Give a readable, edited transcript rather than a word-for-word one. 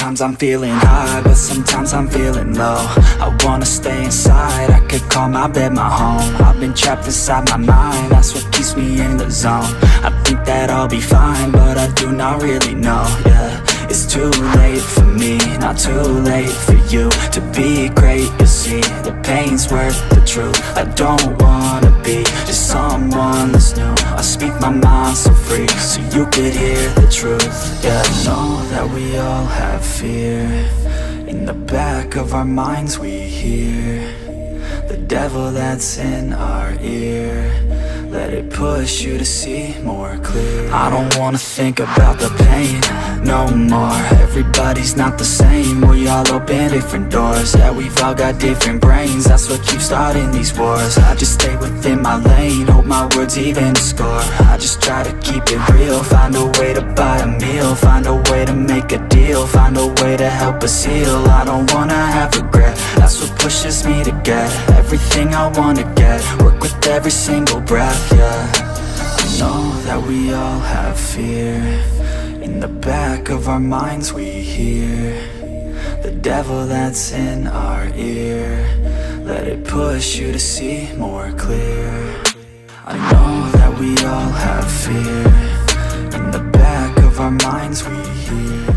Sometimes I'm feeling high, but sometimes I'm feeling low. I wanna stay inside, I could call my bed my home. I've been trapped inside my mind, that's what keeps me in the zone. I think that I'll be fine, but I do not really know, yeah. It's too late for me, not too late for you. To be great, you'll see, the pain's worth the truth. I don't wanna be just someone that's new. I speak my mind so free, so you could hear the truth. Yeah, I know that we all have fear. In the back of our minds we hear the devil that's in our ear. Let it push you to see more clear. I don't wanna think about the pain no more. Everybody's not the same, we all open different doors. Yeah, we've all got different brains, that's what keeps starting these wars. I just stay within my lane, hope my words even score. I just try to keep it real, find a way to buy a meal, find a way to make a deal, find a way to help us heal. I don't wanna have regret, that's what pushes me to get everything I wanna get. Work with every single breath, yeah. I know that we all have fear. In the back of our minds we hear the devil that's in our ear. Let it push you to see more clear. I know that we all have fear. In the back of our minds we hear